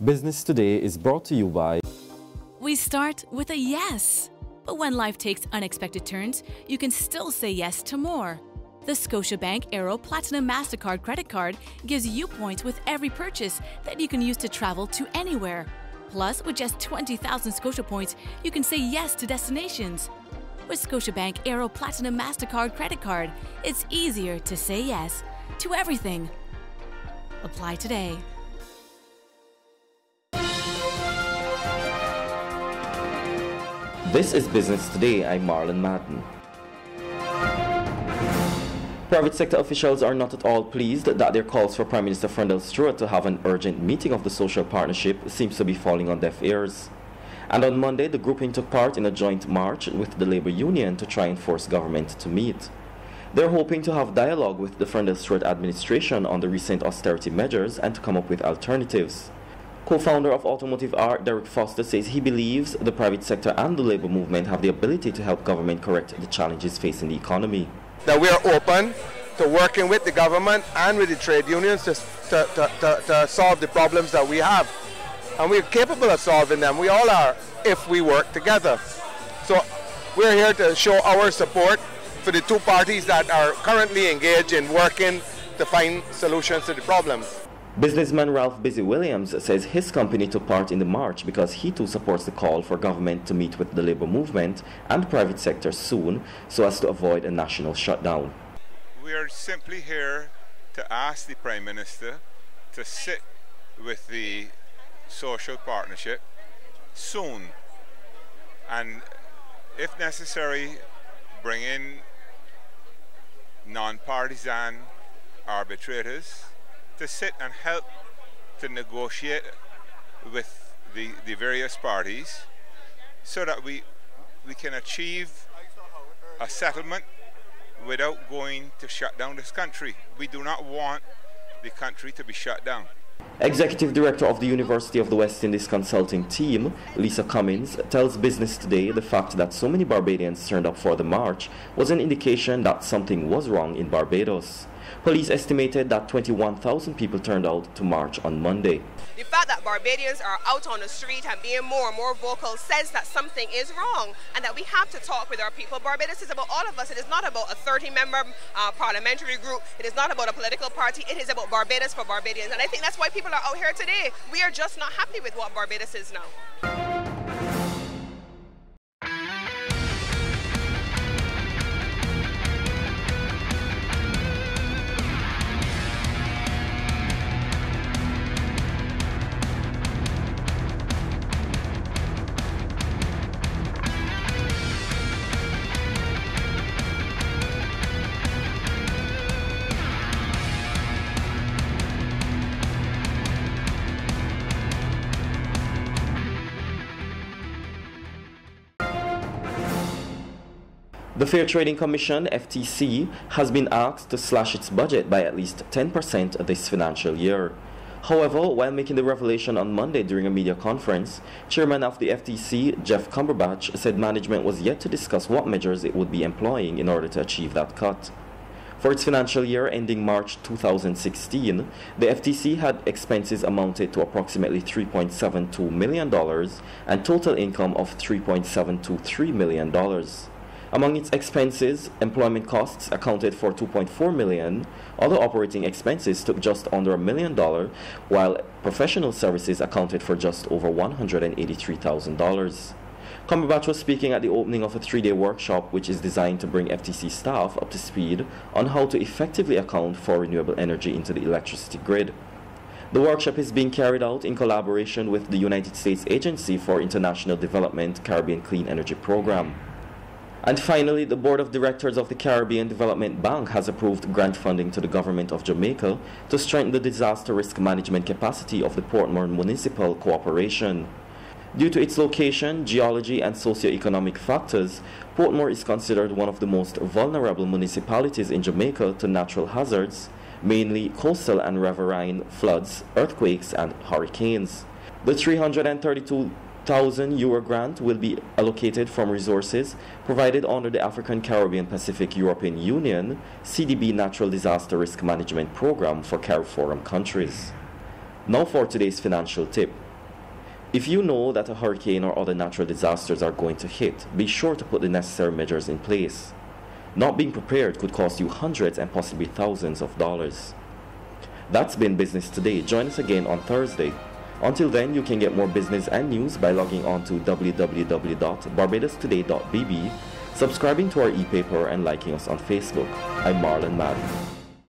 Business Today is brought to you by... We start with a yes. But when life takes unexpected turns, you can still say yes to more. The Scotiabank Aero Platinum MasterCard credit card gives you points with every purchase that you can use to travel to anywhere. Plus, with just 20,000 Scotia points, you can say yes to destinations. With Scotiabank Aero Platinum MasterCard credit card, it's easier to say yes to everything. Apply today. This is Business Today. I'm Marlon Madden. Private sector officials are not at all pleased that their calls for Prime Minister Freundel Stuart to have an urgent meeting of the social partnership seems to be falling on deaf ears. And on Monday, the grouping took part in a joint march with the Labour Union to try and force government to meet. They're hoping to have dialogue with the Freundel Stuart administration on the recent austerity measures and to come up with alternatives. Co-founder of Automotive Art, Derek Foster, says he believes the private sector and the labour movement have the ability to help government correct the challenges facing the economy. That we are open to working with the government and with the trade unions to solve the problems that we have. And we're capable of solving them. We all are if we work together. So we're here to show our support for the two parties that are currently engaged in working to find solutions to the problems. Businessman Ralph Busy Williams says his company took part in the march because he too supports the call for government to meet with the labour movement and private sector soon so as to avoid a national shutdown. We are simply here to ask the Prime Minister to sit with the social partnership soon and, if necessary, bring in non-partisan arbitrators to sit and help to negotiate with the various parties so that we can achieve a settlement without going to shut down this country. We do not want the country to be shut down. Executive Director of the University of the West Indies Consulting Team, Lisa Cummins, tells Business Today the fact that so many Barbadians turned up for the march was an indication that something was wrong in Barbados. Police estimated that 21,000 people turned out to march on Monday. The fact that Barbadians are out on the street and being more and more vocal says that something is wrong and that we have to talk with our people. Barbados is about all of us. It is not about a 30-member parliamentary group. It is not about a political party. It is about Barbados for Barbadians. And I think that's why people are out here today. We are just not happy with what Barbados is now. The Fair Trading Commission, FTC, has been asked to slash its budget by at least 10% this financial year. However, while making the revelation on Monday during a media conference, Chairman of the FTC, Jeff Cumberbatch, said management was yet to discuss what measures it would be employing in order to achieve that cut. For its financial year ending March 2016, the FTC had expenses amounted to approximately $3.72 million and total income of $3.723 million. Among its expenses, employment costs accounted for $2.4 million, other operating expenses took just under $1 million, while professional services accounted for just over $183,000. Cumberbatch was speaking at the opening of a 3-day workshop which is designed to bring FTC staff up to speed on how to effectively account for renewable energy into the electricity grid. The workshop is being carried out in collaboration with the United States Agency for International Development Caribbean Clean Energy Program. And finally, the Board of Directors of the Caribbean Development Bank has approved grant funding to the government of Jamaica to strengthen the disaster risk management capacity of the Portmore Municipal Corporation. Due to its location, geology, and socio-economic factors, Portmore is considered one of the most vulnerable municipalities in Jamaica to natural hazards, mainly coastal and riverine floods, earthquakes, and hurricanes. The €332,000 grant will be allocated from resources provided under the African Caribbean Pacific European Union CDB Natural Disaster Risk Management Program for CARIFORUM countries. Now for today's financial tip. If you know that a hurricane or other natural disasters are going to hit, be sure to put the necessary measures in place. Not being prepared could cost you hundreds and possibly thousands of dollars. That's been Business Today. Join us again on Thursday. Until then, you can get more business and news by logging on to www.barbadostoday.bb, subscribing to our e-paper, and liking us on Facebook. I'm Marlon Madden.